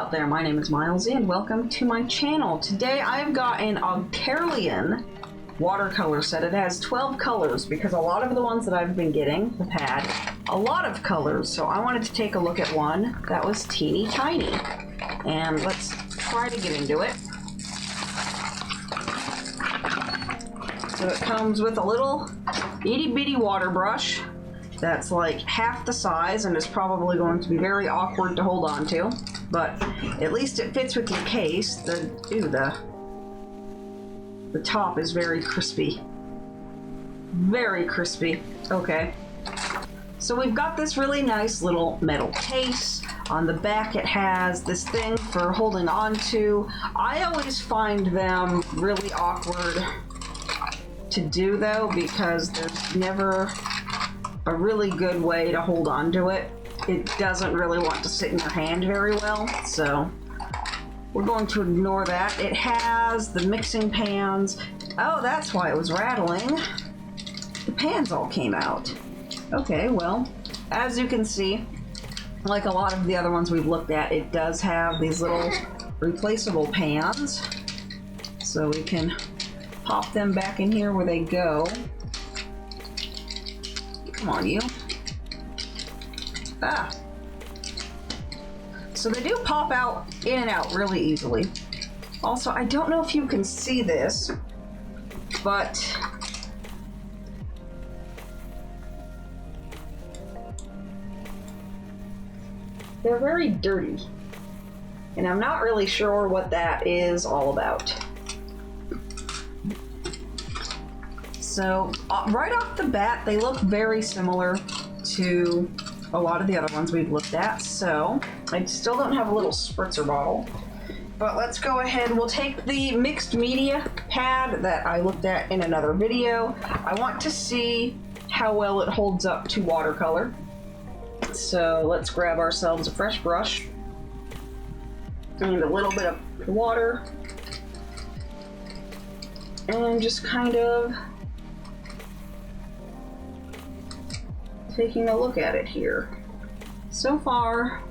out there, my name is Milesy and welcome to my channel. Today I've got an Augtarlion watercolor set. It has 12 colors because a lot of the ones that I've been getting have had a lot of colors. So I wanted to take a look at one that was teeny tiny. And let's try to get into it. So it comes with a little itty bitty water brush that's like half the size and is probably going to be very awkward to hold on to, but at least it fits with your case. The top is very crispy. Very crispy. Okay. So we've got this really nice little metal case. On the back it has this thing for holding on to. I always find them really awkward to do though, because there's never a really good way to hold on to it. It doesn't really want to sit in your hand very well, so we're going to ignore that. It has the mixing pans. Oh, that's why it was rattling. The pans all came out. Okay, well, as you can see, like a lot of the other ones we've looked at, it does have these little replaceable pans, so we can pop them back in here where they go. Come on, you. Ah. So they do pop out in and out really easily. Also, I don't know if you can see this, but they're very dirty. And I'm not really sure what that is all about. So right off the bat, they look very similar to a lot of the other ones we've looked at. So I still don't have a little spritzer bottle, but let's go ahead. We'll take the mixed media pad that I looked at in another video. I want to see how well it holds up to watercolor. So let's grab ourselves a fresh brush and a little bit of water and just kind of taking a look at it here. So far,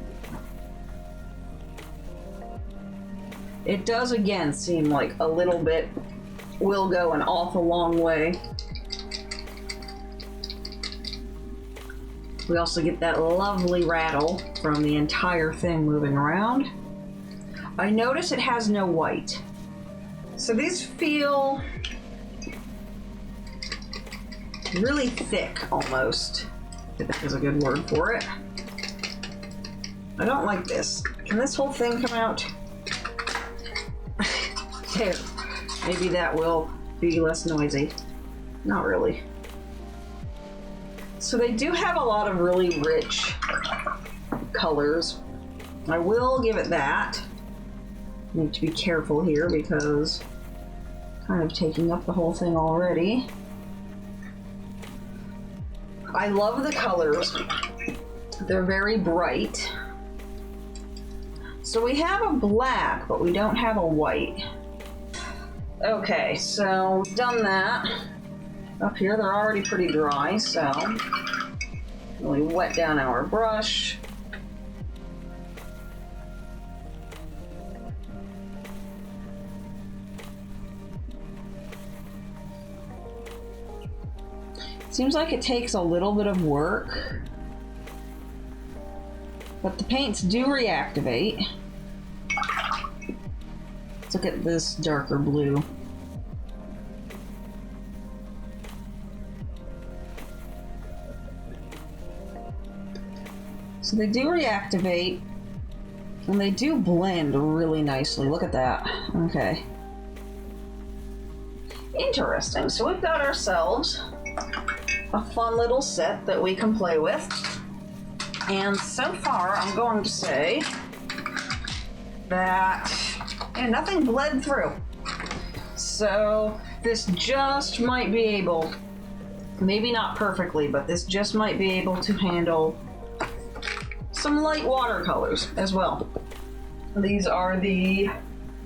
it does again seem like a little bit will go an awful long way. We also get that lovely rattle from the entire thing moving around. I notice it has no white. So these feel really thick almost, if that is a good word for it. I don't like this. Can this whole thing come out? There. Maybe that will be less noisy. Not really. So they do have a lot of really rich colors. I will give it that. I need to be careful here because I'm kind of taking up the whole thing already. I love the colors. They're very bright. So we have a black, but we don't have a white. Okay, so we've done that. Up here, they're already pretty dry, so really wet down our brush. Seems like it takes a little bit of work, but the paints do reactivate. Let's look at this darker blue. So they do reactivate, and they do blend really nicely. Look at that. Okay. Interesting. So we've got ourselves a fun little set that we can play with. And so far, I'm going to say that nothing bled through. So this just might be able, maybe not perfectly, but this just might be able to handle some light watercolors as well. These are the,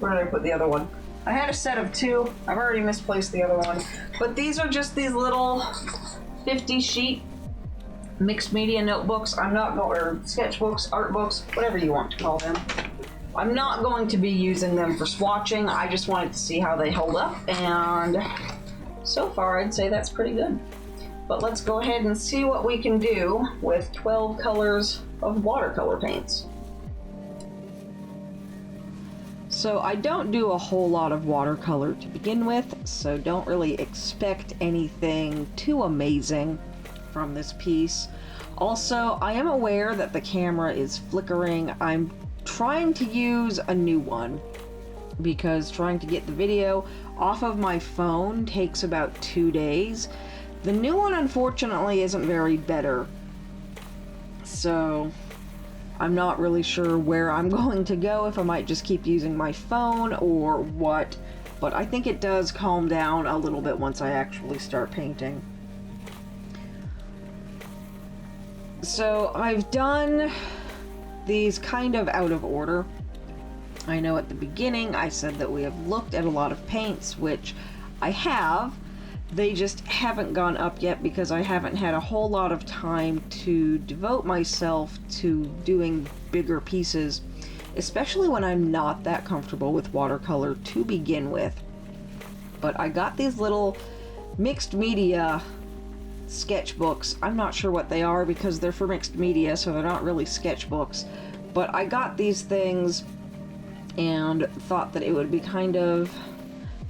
where did I put the other one? I had a set of two. I've already misplaced the other one. But these are just these little 50 sheet mixed media notebooks. I'm not going, or sketchbooks, art books, whatever you want to call them. I'm not going to be using them for swatching. I just wanted to see how they hold up, and so far I'd say that's pretty good. But let's go ahead and see what we can do with 12 colors of watercolor paints. So I don't do a whole lot of watercolor to begin with, so don't really expect anything too amazing from this piece. Also, I am aware that the camera is flickering. I'm trying to use a new one because trying to get the video off of my phone takes about 2 days. The new one, unfortunately, isn't very better, so I'm not really sure where I'm going to go, if I might just keep using my phone or what, but I think it does calm down a little bit once I actually start painting. So I've done these kind of out of order. I know at the beginning I said that we have looked at a lot of paints, which I have. They just haven't gone up yet because I haven't had a whole lot of time to devote myself to doing bigger pieces, especially when I'm not that comfortable with watercolor to begin with. But I got these little mixed media sketchbooks. I'm not sure what they are because they're for mixed media, so they're not really sketchbooks. But I got these things and thought that it would be kind of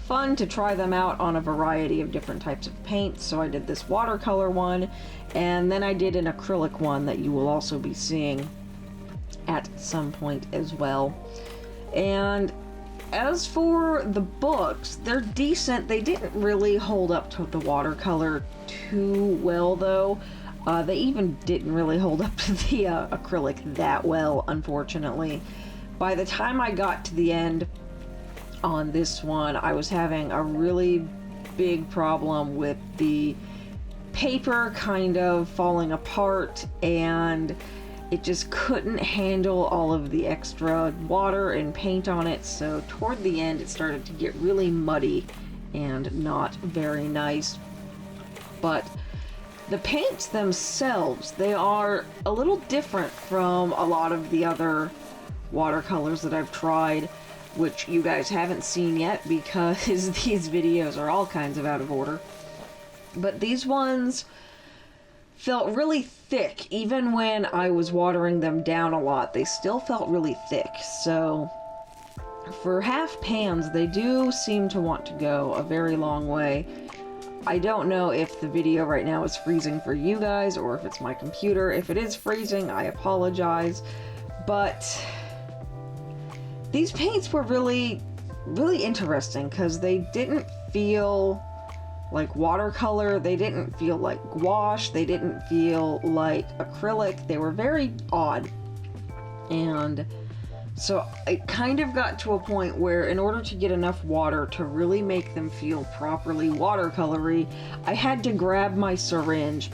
fun to try them out on a variety of different types of paints. So I did this watercolor one, and then I did an acrylic one that you will also be seeing at some point as well. And as for the books, they're decent. They didn't really hold up to the watercolor too well, though. They even didn't really hold up to the acrylic that well, unfortunately. By the time I got to the end on this one, I was having a really big problem with the paper kind of falling apart, and it just couldn't handle all of the extra water and paint on it. So toward the end it started to get really muddy and not very nice. But the paints themselves, they are a little different from a lot of the other watercolors that I've tried, which you guys haven't seen yet because these videos are all kinds of out of order. But these ones felt really thick. Even when I was watering them down a lot, they still felt really thick. So for half pans, they do seem to want to go a very long way. I don't know if the video right now is freezing for you guys or if it's my computer. If it is freezing, I apologize. But these paints were really interesting because they didn't feel like watercolor, they didn't feel like gouache, they didn't feel like acrylic. They were very odd. And so it kind of got to a point where in order to get enough water to really make them feel properly watercolory, I had to grab my syringe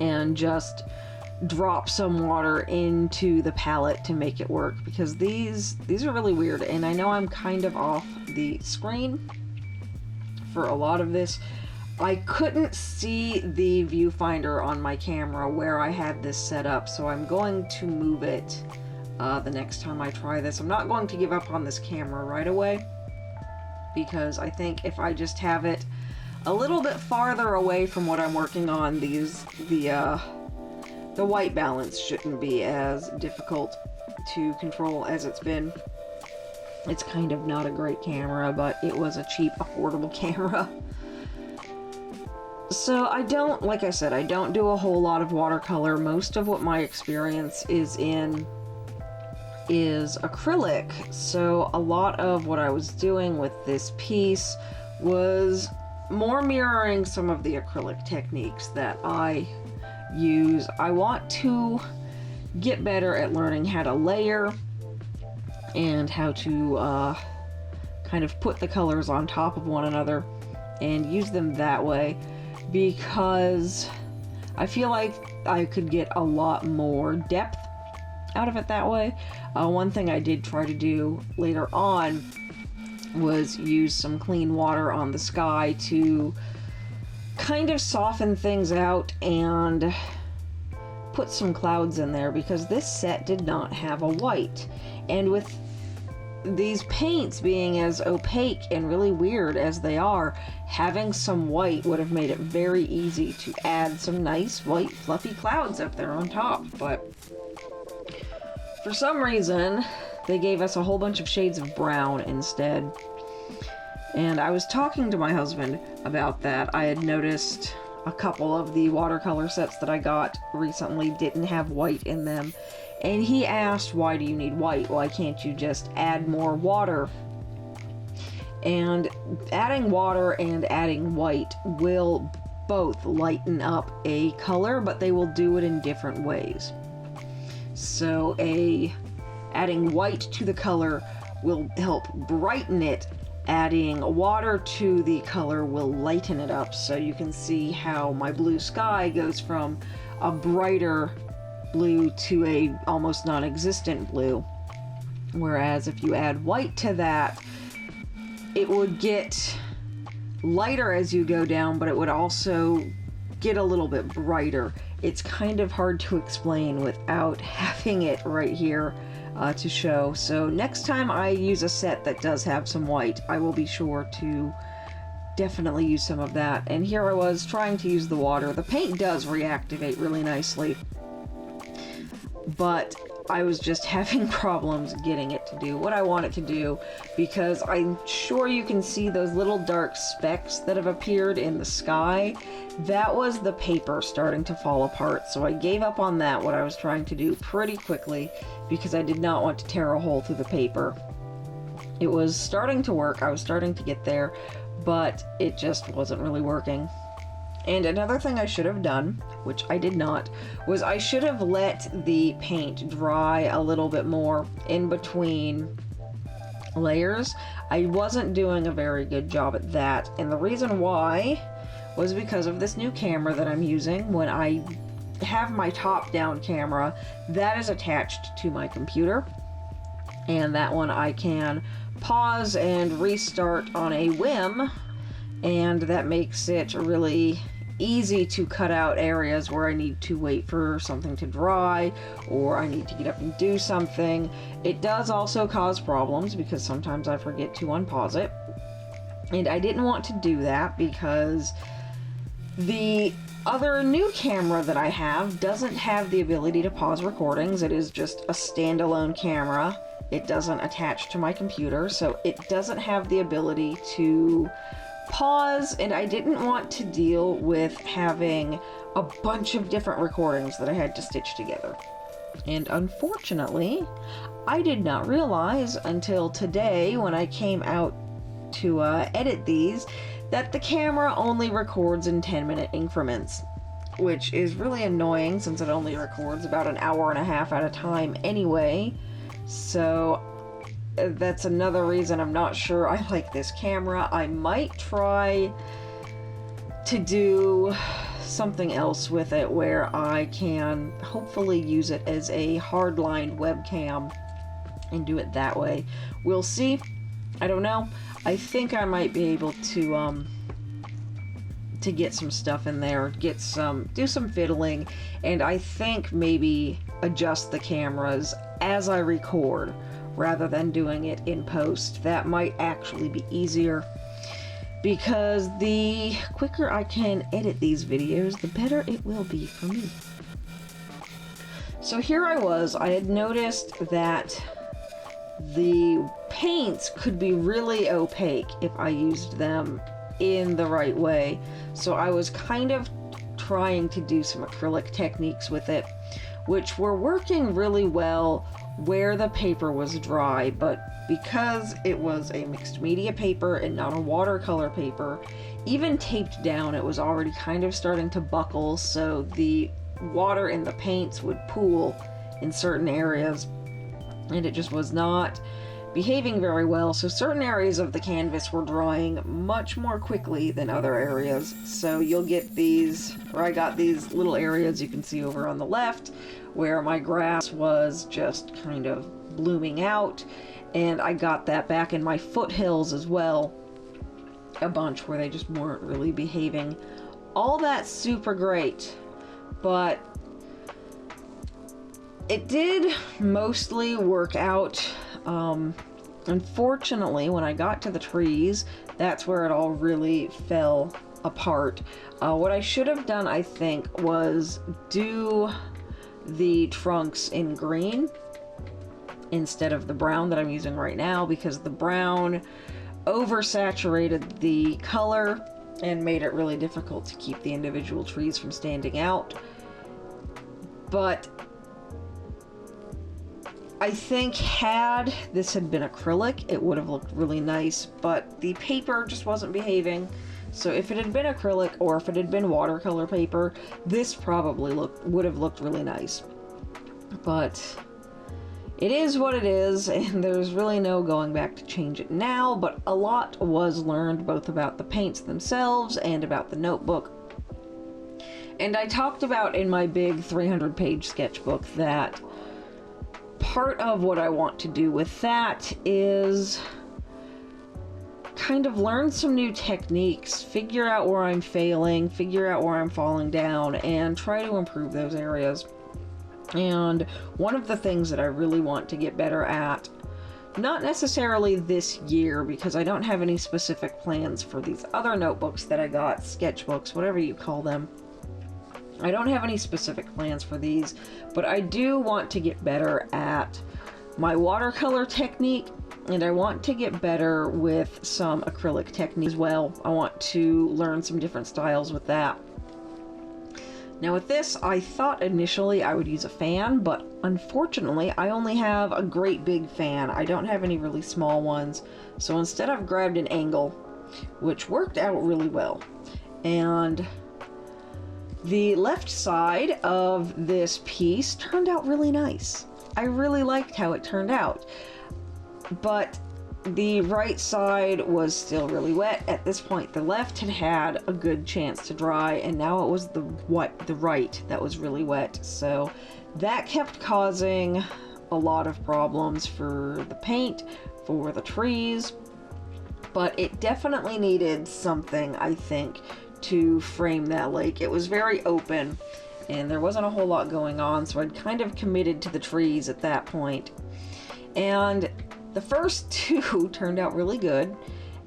and just drop some water into the palette to make it work, because these are really weird. And I know I'm kind of off the screen for a lot of this. I couldn't see the viewfinder on my camera where I had this set up, so I'm going to move it the next time I try this. I'm not going to give up on this camera right away, because I think if I just have it a little bit farther away from what I'm working on, the white balance shouldn't be as difficult to control as it's been. It's kind of not a great camera, but it was a cheap, affordable camera. So I don't, like I said, I don't do a whole lot of watercolor. Most of what my experience is in is acrylic. So a lot of what I was doing with this piece was more mirroring some of the acrylic techniques that I use. I want to get better at learning how to layer and how to kind of put the colors on top of one another and use them that way, because I feel like I could get a lot more depth out of it that way. One thing I did try to do later on was use some clean water on the sky to kind of soften things out and put some clouds in there because this set did not have a white. And with these paints being as opaque and really weird as they are, having some white would have made it very easy to add some nice white fluffy clouds up there on top. But for some reason, they gave us a whole bunch of shades of brown instead. And I was talking to my husband about that. I had noticed a couple of the watercolor sets that I got recently didn't have white in them. And he asked, why do you need white? Why can't you just add more water? And adding water and adding white will both lighten up a color, but they will do it in different ways. So adding white to the color will help brighten it. Adding water to the color will lighten it up. So you can see how my blue sky goes from a brighter blue to a almost non-existent blue. Whereas if you add white to that, it would get lighter as you go down, but it would also get a little bit brighter. It's kind of hard to explain without having it right here to show. So next time I use a set that does have some white, I will be sure to definitely use some of that. And here I was trying to use the water. The paint does reactivate really nicely, but I was just having problems getting it to do what I want it to do, because I'm sure you can see those little dark specks that have appeared in the sky. That was the paper starting to fall apart, so I gave up on that, what I was trying to do, pretty quickly, because I did not want to tear a hole through the paper. It was starting to work, I was starting to get there, but it just wasn't really working. And another thing I should have done, which I did not, was I should have let the paint dry a little bit more in between layers. I wasn't doing a very good job at that, and the reason why was because of this new camera that I'm using. When I have my top-down camera, that is attached to my computer, and that one I can pause and restart on a whim, and that makes it really easy to cut out areas where I need to wait for something to dry or I need to get up and do something. It does also cause problems because sometimes I forget to unpause it, and I didn't want to do that because the other new camera that I have doesn't have the ability to pause recordings. It is just a standalone camera. It doesn't attach to my computer, so it doesn't have the ability to pause, and I didn't want to deal with having a bunch of different recordings that I had to stitch together. And unfortunately, I did not realize until today when I came out to edit these that the camera only records in 10-minute increments, which is really annoying since it only records about an hour and a half at a time anyway. So that's another reason I'm not sure I like this camera. I might try to do something else with it where I can hopefully use it as a hard-lined webcam and do it that way. We'll see. I don't know. I think I might be able to get some stuff in there, do some fiddling, and I think maybe adjust the cameras as I record rather than doing it in post. That might actually be easier, because the quicker I can edit these videos, the better it will be for me. So here I had noticed that the paints could be really opaque if I used them in the right way. So I was kind of trying to do some acrylic techniques with it, which were working really well where the paper was dry, but because it was a mixed media paper and not a watercolor paper, even taped down, it was already kind of starting to buckle, so the water in the paints would pool in certain areas, and it just was not behaving very well. So certain areas of the canvas were drying much more quickly than other areas. So you'll get these, or I got these little areas you can see over on the left where my grass was just kind of blooming out, and I got that back in my foothills as well, a bunch where they just weren't really behaving all that super great. But it did mostly work out. Unfortunately, when I got to the trees, that's where it all really fell apart. What I should have done, I think, was do the trunks in green instead of the brown that I'm using right now, because the brown oversaturated the color and made it really difficult to keep the individual trees from standing out. But I think had this had been acrylic, it would have looked really nice, but the paper just wasn't behaving. So if it had been acrylic, or if it had been watercolor paper, this probably would have looked really nice. But it is what it is, and there's really no going back to change it now, but a lot was learned both about the paints themselves and about the notebook. And I talked about in my big 300-page sketchbook that part of what I want to do with that is kind of learn some new techniques, figure out where I'm failing, figure out where I'm falling down, and try to improve those areas. And one of the things that I really want to get better at, not necessarily this year, because I don't have any specific plans for these other notebooks that I got, sketchbooks, whatever you call them. I don't have any specific plans for these, but I do want to get better at my watercolor technique, and I want to get better with some acrylic technique as well. I want to learn some different styles with that. Now with this, I thought initially I would use a fan, but unfortunately I only have a great big fan. I don't have any really small ones, so instead I've grabbed an angle, which worked out really well. And the left side of this piece turned out really nice. I really liked how it turned out. But the right side was still really wet. At this point, the left had had a good chance to dry, and now it was the right that was really wet. So that kept causing a lot of problems for the paint, for the trees. But it definitely needed something, I think, to frame that lake. It was very open, and there wasn't a whole lot going on, so I'd kind of committed to the trees at that point. And the first two turned out really good,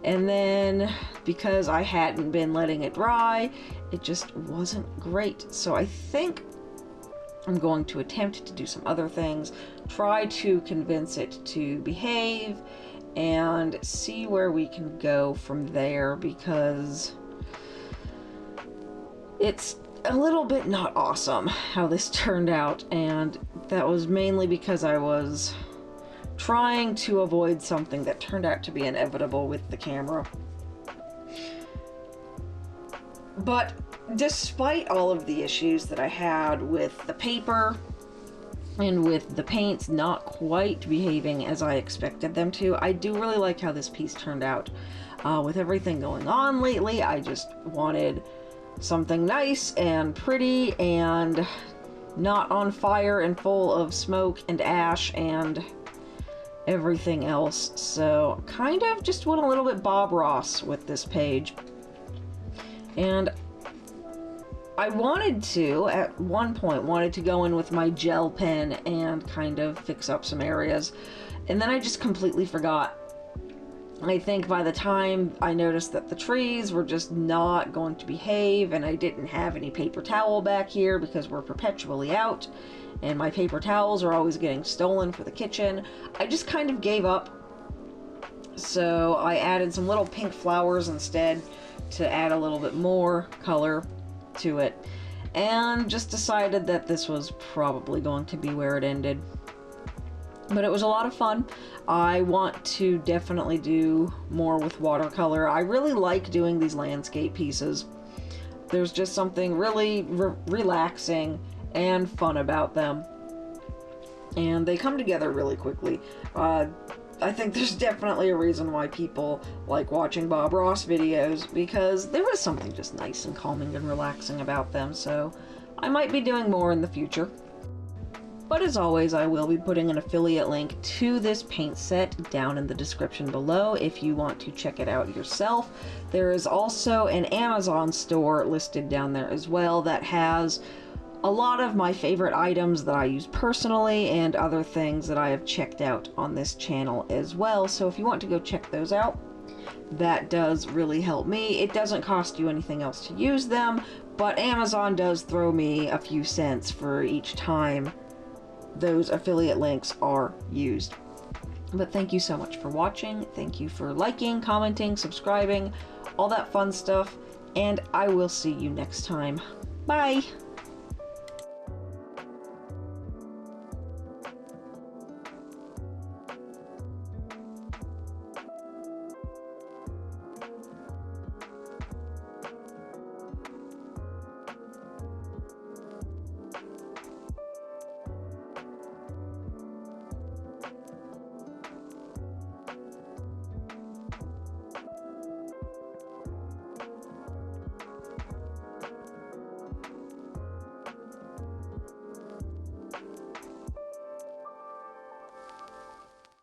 and then because I hadn't been letting it dry, it just wasn't great. So I think I'm going to attempt to do some other things, try to convince it to behave, and see where we can go from there, because it's a little bit not awesome how this turned out, and that was mainly because I was trying to avoid something that turned out to be inevitable with the camera. But despite all of the issues that I had with the paper and with the paints not quite behaving as I expected them to, I do really like how this piece turned out. With everything going on lately, I just wanted something nice and pretty and not on fire and full of smoke and ash and everything else. So kind of just went a little bit Bob Ross with this page. And I wanted to, at one point, go in with my gel pen and kind of fix up some areas. And then I just completely forgot. I think by the time I noticed that the trees were just not going to behave, and I didn't have any paper towel back here because we're perpetually out, and my paper towels are always getting stolen for the kitchen, I just kind of gave up. So I added some little pink flowers instead to add a little bit more color to it, and just decided that this was probably going to be where it ended. But it was a lot of fun. I want to definitely do more with watercolor. I really like doing these landscape pieces. There's just something really relaxing and fun about them. And they come together really quickly. I think there's definitely a reason why people like watching Bob Ross videos, because there is something just nice and calming and relaxing about them. So I might be doing more in the future. But as always, I will be putting an affiliate link to this paint set down in the description below if you want to check it out yourself. There is also an Amazon store listed down there as well that has a lot of my favorite items that I use personally and other things that I have checked out on this channel as well. So if you want to go check those out, that does really help me. It doesn't cost you anything else to use them, but Amazon does throw me a few cents for each time those affiliate links are used. But thank you so much for watching. Thank you for liking, commenting, subscribing, all that fun stuff, and I will see you next time. Bye!